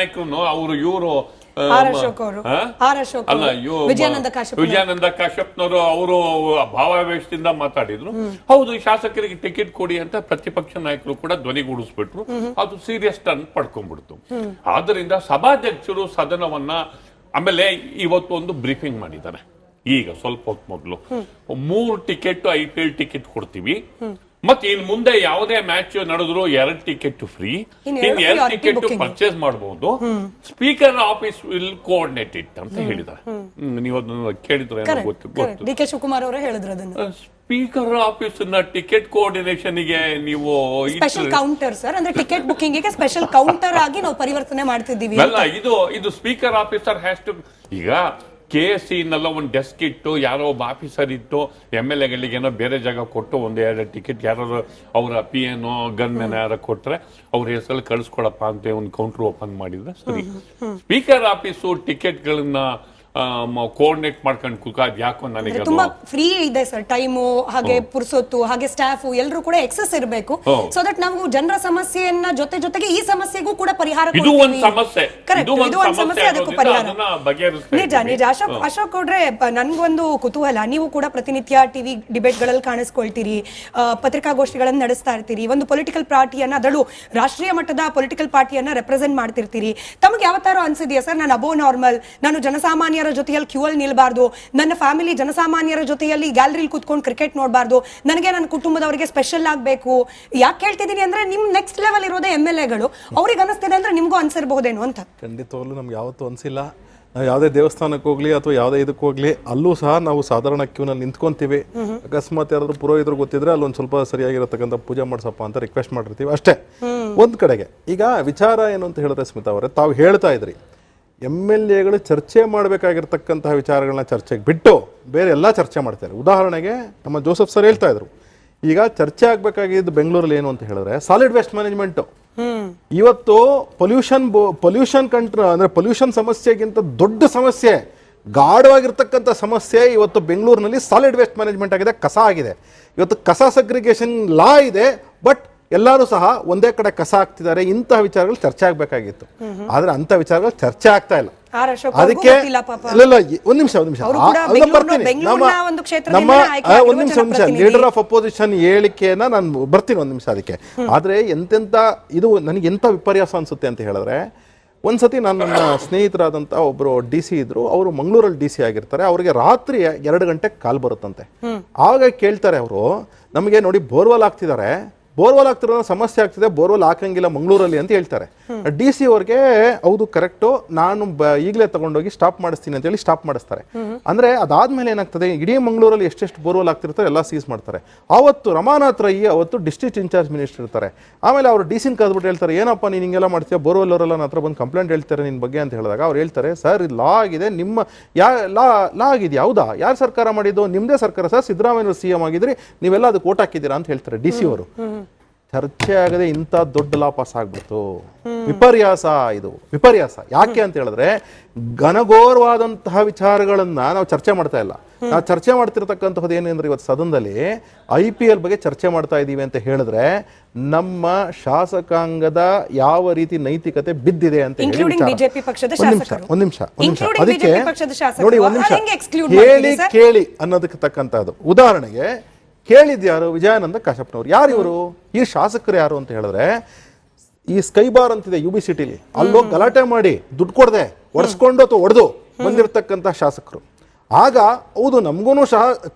ನಾಯಕರು ಅವರು ಇವರು ಅಲ್ಲ ವಿಜಯಾನಂದ ಕಾಶ್ಯಪ್ನವರು ಅವರು ಭಾವಾವೇಶದಿಂದ ಮಾತಾಡಿದ್ರು. ಹೌದು, ಶಾಸಕರಿಗೆ ಟಿಕೆಟ್ ಕೊಡಿ ಅಂತ ಪ್ರತಿಪಕ್ಷ ನಾಯಕರು ಕೂಡ ಧ್ವನಿಗೂಡಿಸ್ಬಿಟ್ರು. ಅದು ಸೀರಿಯಸ್ ಟರ್ನ್ ಪಡ್ಕೊಂಡ್ಬಿಡ್ತು. ಆದ್ರಿಂದ ಸಭಾಧ್ಯಕ್ಷರು ಸದನವನ್ನ ಆಮೇಲೆ ಇವತ್ತು ಒಂದು ಬ್ರೀಫಿಂಗ್ ಮಾಡಿದ್ದಾರೆ. ಈಗ ಸ್ವಲ್ಪ ಹೊತ್ತು ಮೊದಲು 3 ಟಿಕೆಟ್ IPL ಟಿಕೆಟ್ ಕೊಡ್ತೀವಿ, ಮತ್ತೆ ಇನ್ ಮುಂದೆ ಯಾವುದೇ ಮ್ಯಾಚ್ ನಡೆದ್ರು 2 ಟಿಕೆಟ್ ಫ್ರೀ, ಇನ್ 2 ಟಿಕೆಟ್ ಪರ್ಚೇಸ್ ಮಾಡಬಹುದು. Speaker office will coordinate it ಅಂತ ಹೇಳಿದ್ದಾರೆ. ನೀವು ಅದನ್ನ ಕೇಳಿದ್ರೆ ಡಿ ಕೆ ಶಿವಕುಮಾರ್ ಅವರೇ ಹೇಳಿದ್ರು ಅದನ್ನ. ಸ್ಪೀಕರ್ ಆಫೀಸ್ ನ ಟಿಕೆಟ್ ಕೋಆರ್ಡಿನೇಷನ್ ಗೆ ನೀವು ಸ್ಪೆಷಲ್ ಕೌಂಟರ್ ಸರ್, ಅಂದ್ರೆ ಟಿಕೆಟ್ ಬುಕಿಂಗ್ ಗೆ ಸ್ಪೆಷಲ್ ಕೌಂಟರ್ ಆಗಿ ನಾವು ಪರಿವರ್ತನೆ ಮಾಡ್ತಿದ್ದೀವಿ. ಅಲ್ಲ, ಇದು ಸ್ಪೀಕರ್ ಆಫೀಸರ್ ಹ್ಯಾಸ್ ಟು. ಈಗ KSC ನೆಲ್ಲ ಒಂದು ಡೆಸ್ಕ್ ಇಟ್ಟು ಯಾರೋ ಒಬ್ಬ ಆಫೀಸರ್ ಇಟ್ಟು MLA ಗಳಿಗೆ ಏನೋ ಬೇರೆ ಜಾಗ ಕೊಟ್ಟು 1-2 ಟಿಕೆಟ್ ಯಾರು ಅವರ PN ಗನ್ಮೆನ್ ಯಾರ ಕೊಟ್ರೆ ಅವ್ರ ಹೆಸರಲ್ಲಿ ಕಳಿಸ್ಕೊಡಪ್ಪ ಅಂತ ಒಂದು ಕೌಂಟರ್ ಓಪನ್ ಮಾಡಿದ್ರೆ ಸರಿ. ಸ್ಪೀಕರ್ ಆಫೀಸು ಟಿಕೆಟ್ ಗಳನ್ನ ಕೋಆರ್ಡಿನೇಟ್ ಮಾಡ್ಕೊಂಡು ಕುಕಾದ್ ಯಾಕೋ ನನಗೆ ತುಂಬಾ ಫ್ರೀ ಇದೆ ಸರ್, ಟೈಮು ಹಾಗೆ ಪುರ್ಸೊತ್ತು ಹಾಗೆ ಸ್ಟಾಫ್ ಎಲ್ಲರೂ ಕೂಡ ಎಕ್ಸೆಸ್ ಇರಬೇಕು. ಸೊ ದಟ್ ನಾವು ಜನರ ಸಮಸ್ಯೆಯನ್ನ ಜೊತೆಗೆ ಈ ಸಮಸ್ಯೆಗೂ ಕೂಡ ಪರಿಹಾರ. ಇದು ಒಂದು ಸಮಸ್ಯೆ, ಅದಕ್ಕೂ ಪರಿಹಾರ ನಿಜ. ಅಶೋಕ್ ಗೌಡ್ರೆ, ನನ್ಗೊಂದು ಕುತೂಹಲ. ನೀವು ಕೂಡ ಪ್ರತಿನಿತ್ಯ ಟಿವಿ ಡಿಬೇಟ್ ಗಳಲ್ಲಿ ಕಾಣಿಸ್ಕೊಳ್ತೀರಿ, ಪತ್ರಿಕಾಗೋಷ್ಠಿಗಳನ್ನು ನಡೆಸ್ತಾ ಇರ್ತೀರಿ, ಒಂದು ಪೊಲಿಟಿಕಲ್ ಪಾರ್ಟಿಯನ್ನ, ಅದರಲ್ಲೂ ರಾಷ್ಟ್ರೀಯ ಮಟ್ಟದ ಪೊಲಿಟಿಕಲ್ ಪಾರ್ಟಿಯನ್ನ ರೆಪ್ರೆಸೆಂಟ್ ಮಾಡ್ತಿರ್ತೀರಿ. ತಮಗೆ ಯಾವತ್ತಾರು ಅನ್ಸಿದೆಯಾ ಸರ್, ನಾನು ಅಬೋ ನಾರ್ಮಲ್, ನಾನು ಜನಸಾಮಾನ್ಯ ಜೊತೆಯಲ್ಲಿ ಕ್ಯೂ ಅಲ್ಲಿ ನಿಲ್ಬಾರ್ದು, ನನ್ನ ಫ್ಯಾಮಿಲಿ ಜನಸಾಮಾನ್ಯರ ಜೊತೆಯಲ್ಲಿ ಗ್ಯಾಲರಿಲಿ ಕೂತ್ಕೊಂಡು ಕ್ರಿಕೆಟ್ ನೋಡಬಾರ್ದು, ನನಗೆ ನನ್ನ ಕುಟುಂಬದವರಿಗೆ ಸ್ಪೆಷಲ್ ಆಗಬೇಕು? ಯಾಕೆ ಹೇಳ್ತಿದ್ದೀನಿ ಅಂದ್ರೆ ನಿಮ್ ನೆಕ್ಸ್ಟ್ ಲೆವೆಲ್ ಇರೋದೇ MLA-ಗಳು, ಅವ್ರಿಗೆ ಅನಿಸ್ತಿದೆ ಅಂದ್ರೆ ನಿಮ್ಗೂ ಅನ್ಸಿರಬಹುದೇನೋ ಅಂತ. ಖಂಡಿತವಾಗ್ಲೂ ನಮ್ಗೆ ಯಾವತ್ತೂ ಅನ್ಸಿಲ್ಲ. ನಾವು ಯಾವುದೇ ದೇವಸ್ಥಾನಕ್ಕೆ ಹೋಗ್ಲಿ ಅಥವಾ ಯಾವುದೇ ಇದಕ್ಕೆ ಹೋಗ್ಲಿ, ಅಲ್ಲೂ ಸಹ ನಾವು ಸಾಧಾರಣ ಕ್ಯೂನಲ್ಲಿ ನಿಂತ್ಕೊಂತೀವಿ. ಅಕಸ್ಮಾತ್ ಯಾರಾದ್ರೂ ಪುರೋಹಿತರು ಗೊತ್ತಿದ್ರೆ ಅಲ್ಲೊಂದು ಸ್ವಲ್ಪ ಸರಿಯಾಗಿರತಕ್ಕಂಥ ಪೂಜೆ ಮಾಡಿಸಪ್ಪ ಅಂತ ರಿಕ್ವೆಸ್ಟ್ ಮಾಡಿರ್ತೀವಿ ಅಷ್ಟೇ. ಒಂದ್ ಕಡೆಗೆ ಈಗ ವಿಚಾರ ಏನು ಅಂತ ಹೇಳಿದ್ರೆ ಸ್ಮಿತಾ ಅವರೇ, ತಾವು ಹೇಳ್ತಾ ಇದ್ರಿ MLA-ಗಳು ಚರ್ಚೆ ಮಾಡಬೇಕಾಗಿರ್ತಕ್ಕಂತಹ ವಿಚಾರಗಳನ್ನ ಚರ್ಚೆಗೆ ಬಿಟ್ಟು ಬೇರೆ ಎಲ್ಲ ಚರ್ಚೆ ಮಾಡ್ತಾರೆ. ಉದಾಹರಣೆಗೆ ನಮ್ಮ ಜೋಸೆಫ್ ಸರ್ ಹೇಳ್ತಾ ಇದ್ರು, ಈಗ ಚರ್ಚೆ ಆಗ್ಬೇಕಾಗಿದ್ದು ಬೆಂಗಳೂರಲ್ಲಿ ಏನು ಅಂತ ಹೇಳಿದ್ರೆ ಸಾಲಿಡ್ ವೇಸ್ಟ್ ಮ್ಯಾನೇಜ್ಮೆಂಟ್. ಇವತ್ತು ಪೊಲ್ಯೂಷನ್ ಅಂದ್ರೆ ಪೊಲ್ಯೂಷನ್ ಸಮಸ್ಯೆಗಿಂತ ದೊಡ್ಡ ಸಮಸ್ಯೆ, ಗಾಢವಾಗಿರ್ತಕ್ಕಂಥ ಸಮಸ್ಯೆ ಇವತ್ತು ಬೆಂಗಳೂರಿನಲ್ಲಿ ಸಾಲಿಡ್ ವೇಸ್ಟ್ ಮ್ಯಾನೇಜ್ಮೆಂಟ್ ಆಗಿದೆ, ಕಸ ಆಗಿದೆ. ಇವತ್ತು ಕಸ ಸಗ್ರಿಗೇಷನ್ ಲಾ ಇದೆ, ಬಟ್ ಎಲ್ಲರೂ ಸಹ ಒಂದೇ ಕಡೆ ಕಸ ಹಾಕ್ತಿದ್ದಾರೆ. ಇಂತಹ ವಿಚಾರಗಳು ಚರ್ಚೆ ಆಗ್ಬೇಕಾಗಿತ್ತು, ಆದ್ರೆ ಅಂತ ವಿಚಾರಗಳು ಚರ್ಚೆ ಆಗ್ತಾ ಇಲ್ಲ. ಅದಕ್ಕೆ ಒಂದ್ ನಿಮಿಷ ಲೀಡರ್ ಆಫ್ ಅಪೋಸಿಷನ್ ಹೇಳಿಕೆನ ನಾನು ಬರ್ತೀನಿ ಒಂದ್ ನಿಮಿಷ. ಅದಕ್ಕೆ ಆದ್ರೆ ಎಂತೆಂತ ಇದು ನನಗೆ ಎಂತ ವಿಪರ್ಯಾಸ ಅನ್ಸುತ್ತೆ ಅಂತ ಹೇಳಿದ್ರೆ, ಒಂದ್ಸತಿ ನನ್ನ ಸ್ನೇಹಿತರಾದಂತ ಒಬ್ರು DC ಇದ್ರು, ಅವರು ಮಂಗಳೂರಲ್ಲಿ DC ಆಗಿರ್ತಾರೆ. ಅವ್ರಿಗೆ ರಾತ್ರಿ 2 ಗಂಟೆಗೆ ಕಾಲ್ ಬರುತ್ತಂತೆ. ಆಗ ಕೇಳ್ತಾರೆ ಅವರು, ನಮಗೆ ನೋಡಿ ಬೋರ್ವೆಲ್ ಹಾಕ್ತಿದ್ದಾರೆ, ಬೋರ್ವೆಲ್ ಆಗ್ತಿರೋ ಸಮಸ್ಯೆ ಆಗ್ತಿದೆ, ಬೋರ್ವೆಲ್ ಹಾಕಂಗಿಲ್ಲ ಮಂಗಳೂರಲ್ಲಿ ಅಂತ ಹೇಳ್ತಾರೆ. DC ಅವ್ರಿಗೆ ಹೌದು ಕರೆಕ್ಟು, ನಾನು ಈಗಲೇ ತಗೊಂಡೋಗಿ ಸ್ಟಾಪ್ ಮಾಡಿಸ್ತೀನಿ ಅಂತ ಹೇಳಿ ಸ್ಟಾಪ್ ಮಾಡಿಸ್ತಾರೆ. ಅಂದ್ರೆ ಅದಾದ್ಮೇಲೆ ಏನಾಗ್ತದೆ, ಇಡೀ ಮಂಗಳೂರಲ್ಲಿ ಎಷ್ಟೆಷ್ಟು ಬೋರ್ವೆಲ್ ಆಗ್ತಿರ್ತಾರೆ ಎಲ್ಲ ಸೀಸ್ ಮಾಡ್ತಾರೆ. ಅವತ್ತು ರಮಾನಾಥ್ ರೈ ಅವತ್ತು ಡಿಸ್ಟ್ರಿಕ್ಟ್ ಇನ್ಚಾರ್ಜ್ ಮಿನಿಸ್ಟರ್ ಇರ್ತಾರೆ. ಆಮೇಲೆ ಅವರು DC ಕರೆದ್ಬಿಟ್ಟು ಹೇಳ್ತಾರೆ, ಏನಪ್ಪ ನೀನು ಹಿಂಗೆಲ್ಲ ಮಾಡ್ತೀಯ, ಬೋರ್ವೆಲ್ ಅವರೆಲ್ಲ ನನ್ನ ಹತ್ರ ಬಂದು ಕಂಪ್ಲೇಂಟ್ ಹೇಳ್ತಾರೆ ನಿನ್ನ ಬಗ್ಗೆ ಅಂತ ಹೇಳಿದಾಗ ಅವ್ರು ಹೇಳ್ತಾರೆ, ಸರ್ ಇದು ಲಾ ಆಗಿದೆ, ನಿಮ್ಮ ಲಾ ಆಗಿದೆಯಾ? ಹೌದಾ, ಯಾರು ಸರ್ಕಾರ ಮಾಡಿದ್ದು? ನಿಮ್ಮದೇ ಸರ್ಕಾರ ಸರ್, ಸಿದ್ದರಾಮಯ್ಯ CM ಆಗಿದ್ರಿ, ನೀವೆಲ್ಲ ಅದಕ್ಕೆ ಓಟ್ ಹಾಕಿದ್ದೀರಾ ಅಂತ ಹೇಳ್ತಾರೆ DC ಅವರು. ಚರ್ಚೆ ಆಗದೆ ಇಂಥ ದೊಡ್ಡ ಲಾ ಪಾಸ್ ಆಗ್ಬಿಡ್ತು. ವಿಪರ್ಯಾಸ, ಇದು ವಿಪರ್ಯಾಸ. ಯಾಕೆ ಅಂತ ಹೇಳಿದ್ರೆ ಘನಘೋರವಾದಂತಹ ವಿಚಾರಗಳನ್ನ ನಾವು ಚರ್ಚೆ ಮಾಡ್ತಾ ಇಲ್ಲ. ನಾವು ಚರ್ಚೆ ಮಾಡ್ತಿರ್ತಕ್ಕಂಥದ್ದು ಏನಂದ್ರೆ ಇವತ್ತು ಸದನದಲ್ಲಿ IPL ಬಗ್ಗೆ ಚರ್ಚೆ ಮಾಡ್ತಾ ಇದೀವಿ ಅಂತ ಹೇಳಿದ್ರೆ ನಮ್ಮ ಶಾಸಕಾಂಗದ ಯಾವ ರೀತಿ ನೈತಿಕತೆ ಬಿದ್ದಿದೆ ಅಂತ ಹೇಳಿ ಒಂದ್ ನಿಮಿಷ ಅದಕ್ಕೆ ನೋಡಿ, ಒಂದ್ ನಿಮಿಷ ಕೇಳಿ ಅನ್ನೋದಕ್ಕೆ ತಕ್ಕಂತಹದ್ದು. ಉದಾಹರಣೆಗೆ ಕೇಳಿದ್ಯಾರು? ವಿಜಯಾನಂದ ಕಾಶ್ಯಪ್ನವ್ರು. ಯಾರು ಇವರು? ಈ ಶಾಸಕರು ಯಾರು ಅಂತ ಹೇಳಿದ್ರೆ, ಈ ಸ್ಕೈ ಬಾರ್ ಅಂತಿದೆ UB ಸಿಟಿಲಿ, ಅಲ್ಲೋಗಿ ಗಲಾಟೆ ಮಾಡಿ ದುಡ್ಡು ಕೊಡದೆ ಒಡ್ಸ್ಕೊಂಡು ಅಥವಾ ಒಡೆದು ಬಂದಿರತಕ್ಕಂಥ ಶಾಸಕರು. ಆಗ ಹೌದು ನಮಗೂ ಸಹ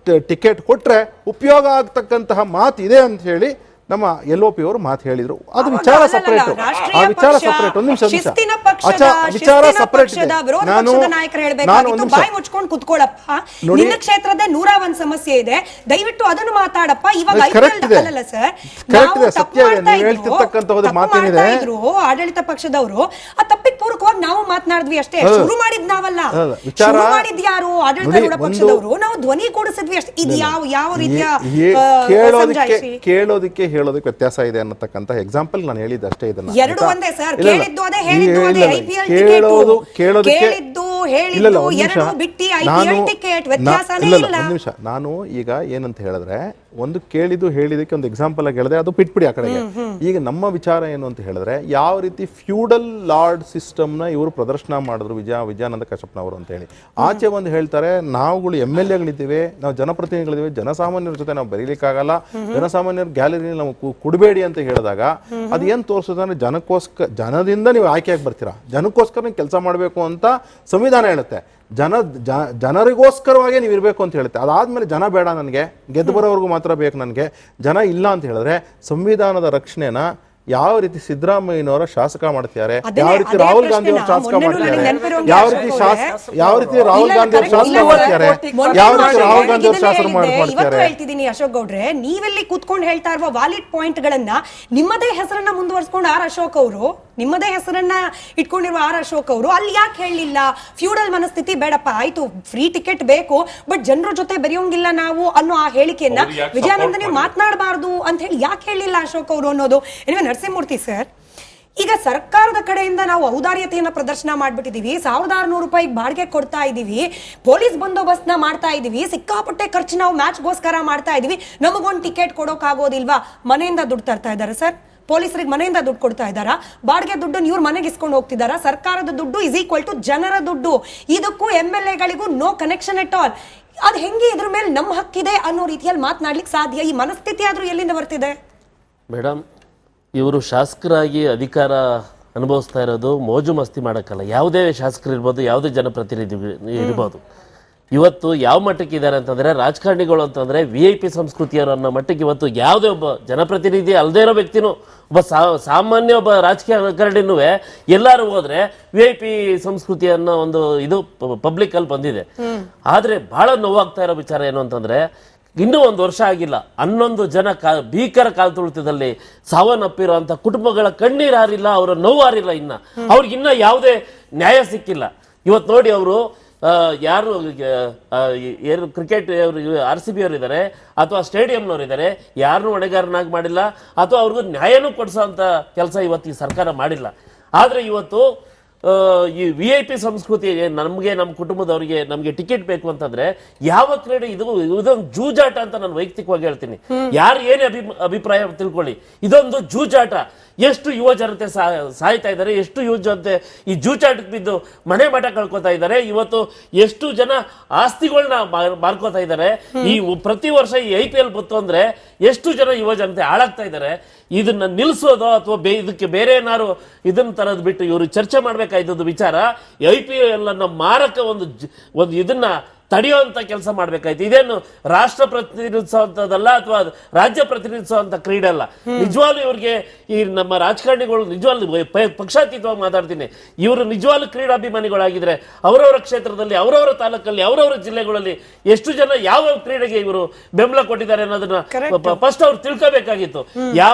ಟಿಕೆಟ್ ಕೊಟ್ರೆ ಉಪಯೋಗ ಆಗ್ತಕ್ಕಂತಹ ಮಾತು ಇದೆ ಅಂತ ಹೇಳಿ ನಮ್ಮ LOP ಅವರು ಮಾತು ಹೇಳಿದ್ರು. ಅದು ವಿಚಾರ ಸಪರೇಟ್, ಆ ವಿಚಾರ ಸಪರೇಟ್. ಒಂದು ನಿಮಿಷ ವಿಚಾರ ಸಪರೇಟ್. ನಾನು ಬಾಯಿ ಮುಚ್ಕೊಂಡು ಕುತ್ಕೊಳ್ಳಪ್ಪ, ನಿನ್ನ ಕ್ಷೇತ್ರದ 101 ಸಮಸ್ಯೆ ಇದೆ, ದಯವಿಟ್ಟು ಅದನ್ನು ಮಾತಾಡಪ್ಪ. ಇವಾಗ ಆಡಳಿತ ಪಕ್ಷದವರು ಆ ತಪ್ಪಿಗೆ ಪೂರಕವಾಗಿ ನಾವು ಮಾತನಾಡಿದ್ವಿ ಅಷ್ಟೇ, ಶುರು ಮಾಡಿದ್ ನಾವಲ್ಲ, ಶುರು ಮಾಡಿದ್ ಯಾರು? ಆಡಳಿತ ಪಕ್ಷದವರು. ನಾವು ಧ್ವನಿ ಕೂಡಿಸಿದ್ವಿ ಅಷ್ಟೇ. ಇದು ಯಾವ ರೀತಿಯ ಕೇಳೋದಕ್ಕೆ ಹೇಳೋದಕ್ಕೆ ವ್ಯತ್ಯಾಸ ಇದೆ ಅನ್ನತಕ್ಕಂತ ಎಕ್ಸಾಂಪಲ್ ನಾನು ಹೇಳಿದ್ದೆ ಅಷ್ಟೇ. ಇದನ್ನ ಎರಡು ಒಂದೇ ಸರ್, ಕೇಳಿದ್ದು ಅದೇ ಹೇಳಿದ್ದು ಅದೇ. IPL ಟಿಕೆಟ್ ಕೇಳಿದ್ದು ಹೇಳಿದ್ದು ಎರಡು ಬಿಟ್ಟಿ IPL ಟಿಕೆಟ್ ವ್ಯತ್ಯಾಸನೇ ಇಲ್ಲ. ಒಂದ್ ನಿಮಿಷ, ನಾನು ಈಗ ಏನಂತ ಹೇಳಿದ್ರೆ ಒಂದು ಕೇಳಿದ್ದು ಹೇಳಿದಕ್ಕೆ ಒಂದು ಎಕ್ಸಾಂಪಲ್ ಆಗಿ ಹೇಳಿದ್ರೆ ಅದು ಬಿಟ್ಬಿಡಿ ಆ ಕಡೆಗೆ. ಈಗ ನಮ್ಮ ವಿಚಾರ ಏನು ಅಂತ ಹೇಳಿದ್ರೆ ಯಾವ ರೀತಿ ಫ್ಯೂಡಲ್ ಲಾರ್ಡ್ ಸಿಸ್ಟಮ್ ನ ಇವರು ಪ್ರದರ್ಶನ ಮಾಡಿದ್ರು ವಿಜಯಾನಂದ ಕಶ್ಯಪ್ನವರು ಅಂತ ಹೇಳಿ. ಆಚೆ ಒಂದು ಹೇಳ್ತಾರೆ ನಾವುಗಳು MLAಗಳಿದ್ದೀವಿ, ನಾವು ಜನಪ್ರತಿನಿಧಿಗಳಿದ್ದೀವಿ, ಜನಸಾಮಾನ್ಯರ ಜೊತೆ ನಾವು ಬರೀಲಿಕ್ಕಾಗಲ್ಲ, ಜನಸಾಮಾನ್ಯರ ಗ್ಯಾಲರಿ ನಾವು ಕೊಡಬೇಡಿ ಅಂತ ಹೇಳಿದಾಗ ಅದು ಏನ್ ತೋರಿಸುತ್ತೆ ಅಂದ್ರೆ ಜನದಿಂದ ನೀವು ಆಯ್ಕೆಯಾಗಿ ಬರ್ತೀರಾ, ಜನಕ್ಕೋಸ್ಕರ ನೀವು ಕೆಲಸ ಮಾಡಬೇಕು ಅಂತ ಸಂವಿಧಾನ ಹೇಳುತ್ತೆ. ಜನರಿಗೋಸ್ಕರವಾಗಿ ನೀವು ಇರಬೇಕು ಅಂತ ಹೇಳುತ್ತೆ. ಅದಾದ್ಮೇಲೆ ಜನ ಬೇಡ ನನಗೆ, ಗೆದ್ದು ಬರೋವರೆಗೂ ಮಾತ್ರ ಬೇಕು ನನಗೆ, ಜನ ಇಲ್ಲ ಅಂತ ಹೇಳಿದ್ರೆ ಸಂವಿಧಾನದ ರಕ್ಷಣೆನ ಯಾವ ರೀತಿ ಸಿದ್ದರಾಮಯ್ಯನವರ ಶಾಸಕ ಮಾಡ್ತಿದ್ದಾರೆ, ಯಾವ ರೀತಿ ರಾಹುಲ್ ಗಾಂಧಿ ಅವರು ಶಾಸಕ ಮಾಡ್ತಿದ್ದಾರೆ, ಯಾವ ರೀತಿ ರಾಹುಲ್ ಗಾಂಧಿ ಅವರು ಶಾಸಕ ಮಾಡ್ತಿದ್ದಾರೆ, ಯಾವ ರೀತಿ ರಾಹುಲ್ ಗಾಂಧಿ ಅವರು ಶಾಸಕ ಮಾಡ್ತಿದ್ದಾರೆ. ಹೇಳ್ತಿದ್ದೀನಿ ಅಶೋಕ್ ಗೌಡ್ರೆ, ನೀವೆಲ್ಲಿ ಕೂತ್ಕೊಂಡು ಹೇಳ್ತಾ ಇರುವ ವ್ಯಾಲಿಡ್ ಪಾಯಿಂಟ್ ಗಳನ್ನ ನಿಮ್ಮದೇ ಹೆಸರನ್ನ ಮುಂದುವರ್ಸ್ಕೊಂಡು ಅಶೋಕ್ ಅವರು, ನಿಮ್ಮದೇ ಹೆಸರನ್ನ ಇಟ್ಕೊಂಡಿರುವ ಅಶೋಕ್ ಅವರು ಅಲ್ಲಿ ಯಾಕೆ ಹೇಳಲಿಲ್ಲ ಫ್ಯೂಡಲ್ ಮನಸ್ಥಿತಿ ಬೇಡಪ್ಪ, ಆಯ್ತು ಫ್ರೀ ಟಿಕೆಟ್ ಬೇಕು ಬಟ್ ಜನರ ಜೊತೆ ಬೆರೆಯೋಂಗಿಲ್ಲ ನಾವು ಅನ್ನೋ ಆ ಹೇಳಿಕೆಯನ್ನ ವಿಜಯಾನಂದ ನೀವು ಮಾತನಾಡಬಾರ್ದು ಅಂತ ಹೇಳಿ ಯಾಕೆ ಹೇಳಲಿಲ್ಲ ಅಶೋಕ್ ಅವರು ಅನ್ನೋದು. ನರಸಿಂಹಮೂರ್ತಿ ಸರ್, ಈಗ ಸರ್ಕಾರದ ಕಡೆಯಿಂದ ನಾವು ಔದಾರ್ಯತೆಯನ್ನ ಪ್ರದರ್ಶನ ಮಾಡ್ಬಿಟ್ಟಿದೀವಿ, 1600 ರೂಪಾಯಿ ಬಾಡಿಗೆ ಕೊಡ್ತಾ ಇದೀವಿ, ಪೊಲೀಸ್ ಬಂದೋಬಸ್ತ್ ನ ಮಾಡ್ತಾ ಇದೀವಿ, ಸಿಕ್ಕಾಪಟ್ಟೆ ಖರ್ಚು ನಾವು ಮ್ಯಾಚ್ಗೋಸ್ಕರ ಮಾಡ್ತಾ ಇದೀವಿ, ನಮಗೊಂದು ಟಿಕೆಟ್ ಕೊಡೋಕ್ ಆಗೋದಿಲ್ವಾ? ಮನೆಯಿಂದ ದುಡ್ಡು ತರ್ತಾ ಇದ್ದಾರೆ ಸರ್, ಪೊಲೀಸರಿಗೆ ಮನೆಯಿಂದ ದುಡ್ಡು ಕೊಡ್ತಾ ಇದ್ದಾರಾ, ಬಾಡಿಗೆ ದುಡ್ಡು ಇವ್ರು ಮನೆಗೆ ಇಸ್ಕೊಂಡು ಹೋಗ್ತಿದಾರಾ? ಸರ್ಕಾರದ ದುಡ್ಡು ಇಸ್ ಈಕ್ವಲ್ ಟು ಜನರ ದುಡ್ಡು, ಇದಕ್ಕೂ MLAಗಳಿಗೂ ನೋ ಕನೆಕ್ಷನ್ ಎಟ್ ಆಲ್. ಅದ್ ಹೆಂಗೆ ಇದ್ರ ಮೇಲೆ ನಮ್ಮ ಹಕ್ಕಿದೆ ಅನ್ನೋ ರೀತಿಯಲ್ಲಿ ಮಾತನಾಡ್ಲಿಕ್ಕೆ ಸಾಧ್ಯ? ಈ ಮನಸ್ಥಿತಿ ಆದ್ರೂ ಎಲ್ಲಿಂದ ಬರ್ತಿದೆ? ಮೇಡಮ್, ಇವರು ಶಾಸಕರಾಗಿ ಅಧಿಕಾರ ಅನುಭವಿಸ್ತಾ ಇರೋದು ಮೋಜು ಮಸ್ತಿ ಮಾಡೋಕ್ಕಲ್ಲ. ಯಾವುದೇ ಶಾಸಕರು ಇರ್ಬೋದು, ಯಾವುದೇ ಜನಪ್ರತಿನಿಧಿ ಇರ್ಬೋದು, ಇವತ್ತು ಯಾವ ಮಟ್ಟಕ್ಕೆ ಇದ್ದಾರೆ ಅಂತಂದ್ರೆ ರಾಜಕಾರಣಿಗಳು ಅಂತಂದ್ರೆ VIP ಸಂಸ್ಕೃತಿಯವರು ಅನ್ನೋ ಮಟ್ಟಕ್ಕೆ ಇವತ್ತು ಯಾವುದೇ ಒಬ್ಬ ಜನಪ್ರತಿನಿಧಿ ಅಲ್ಲದೇ ಇರೋ ವ್ಯಕ್ತಿನೂ, ಒಬ್ಬ ಸಾಮಾನ್ಯ ಒಬ್ಬ ರಾಜಕೀಯ ಹಗರಣಿನೂ ಎಲ್ಲರೂ ಹೋದ್ರೆ VIP ಸಂಸ್ಕೃತಿ ಅನ್ನೋ ಒಂದು ಇದು ಪಬ್ಲಿಕ್ ಅಲ್ಲಿ ಬಂದಿದೆ. ಆದ್ರೆ ಬಹಳ ನೋವಾಗ್ತಾ ಇರೋ ವಿಚಾರ ಏನು ಅಂತಂದ್ರೆ ಇನ್ನೂ 1 ವರ್ಷ ಆಗಿಲ್ಲ, 11 ಜನ ಭೀಕರ ಕಾಲ್ತುಳಿತದಲ್ಲಿ ಸಾವನ್ನಪ್ಪಿರುವಂತ ಕುಟುಂಬಗಳ ಕಣ್ಣೀರು ಹಾರಿಲ್ಲ, ಅವರ ನೋವು ಹಾರಿಲ್ಲ, ಅವ್ರಿಗಿನ್ನ ಯಾವುದೇ ನ್ಯಾಯ ಸಿಕ್ಕಿಲ್ಲ. ಇವತ್ತು ನೋಡಿ, ಅವರು ಯಾರು ಏನು ಕ್ರಿಕೆಟ್ RCB ಅವರು ಇದ್ದಾರೆ ಅಥವಾ ಸ್ಟೇಡಿಯಂನವ್ರು ಇದ್ದಾರೆ, ಯಾರನ್ನೂ ಹೊಣೆಗಾರನಾಗಿ ಮಾಡಿಲ್ಲ ಅಥವಾ ಅವ್ರಿಗೂ ನ್ಯಾಯನೂ ಕೊಡಿಸೋಂಥ ಕೆಲಸ ಇವತ್ತು ಈ ಸರ್ಕಾರ ಮಾಡಿಲ್ಲ. ಆದ್ರೆ ಇವತ್ತು ಈ VIP ಸಂಸ್ಕೃತಿ ನಮಗೆ, ನಮ್ಮ ಕುಟುಂಬದವರಿಗೆ ನಮಗೆ ಟಿಕೆಟ್ ಬೇಕು ಅಂತಂದ್ರೆ ಯಾವ ಕ್ರೀಡೆ ಇದೊಂದು ಜೂಜಾಟ ಅಂತ ನಾನು ವೈಯಕ್ತಿಕವಾಗಿ ಹೇಳ್ತೀನಿ. ಯಾರು ಏನೇ ಅಭಿಪ್ರಾಯ ತಿಳ್ಕೊಳ್ಳಿ, ಇದೊಂದು ಜೂಜಾಟ. ಎಷ್ಟು ಯುವ ಜನತೆ ಸಾಯ್ತಾ ಇದ್ದಾರೆ, ಎಷ್ಟು ಯುವ ಜನತೆ ಈ ಜೂಜಾಟಕ್ಕೆ ಬಿದ್ದು ಮನೆ ಮಠ ಕಳ್ಕೊತಾ ಇದ್ದಾರೆ, ಇವತ್ತು ಎಷ್ಟು ಜನ ಆಸ್ತಿಗಳನ್ನ ಮಾರ್ಕೋತಾ ಇದ್ದಾರೆ. ಈ ಪ್ರತಿ ವರ್ಷ ಈ IPL ಬಂತು ಅಂದ್ರೆ ಎಷ್ಟು ಜನ ಯುವ ಜನತೆ ಹಾಳಾಗ್ತಾ ಇದ್ದಾರೆ. ಇದನ್ನ ನಿಲ್ಲಿಸೋದು ಅಥವಾ ಇದಕ್ಕೆ ಬೇರೆ ಏನಾದ್ರು ಇದನ್ನ ತರದ್ ಬಿಟ್ಟು ಇವರು ಚರ್ಚೆ ಮಾಡ್ಬೇಕಾಯ್ತದ ವಿಚಾರ. IPL ಅನ್ನ ಮಾರಕ ಒಂದು ಇದನ್ನ ತಡೆಯುವಂತ ಕೆಲಸ ಮಾಡ್ಬೇಕಾಯ್ತು. ಇದೇನು ರಾಷ್ಟ್ರ ಪ್ರತಿನಿಧಿಸುವಂತದಲ್ಲ ಅಥವಾ ರಾಜ್ಯ ಪ್ರತಿನಿಧಿಸುವಂತ ಕ್ರೀಡೆ ಅಲ್ಲ. ನಿಜವಾಗ್ಲೂ ಇವ್ರಿಗೆ ಈ ನಮ್ಮ ರಾಜಕಾರಣಿಗಳು ನಿಜವಾಗ್ಲೂ ಪಕ್ಷಾತೀತವಾಗಿ ಮಾತಾಡ್ತೀನಿ, ಇವರು ನಿಜವಾಗ್ಲೂ ಕ್ರೀಡಾಭಿಮಾನಿಗಳಾಗಿದ್ರೆ ಅವರವರ ಕ್ಷೇತ್ರದಲ್ಲಿ, ಅವರವರ ತಾಲೂಕಲ್ಲಿ, ಅವರವರ ಜಿಲ್ಲೆಗಳಲ್ಲಿ ಎಷ್ಟು ಜನ ಯಾವ ಕ್ರೀಡೆಗೆ ಇವರು ಬೆಂಬಲ ಕೊಟ್ಟಿದ್ದಾರೆ ಅನ್ನೋದನ್ನ ಫಸ್ಟ್ ಅವ್ರು ತಿಳ್ಕೋಬೇಕಾಗಿತ್ತು. ಯಾವ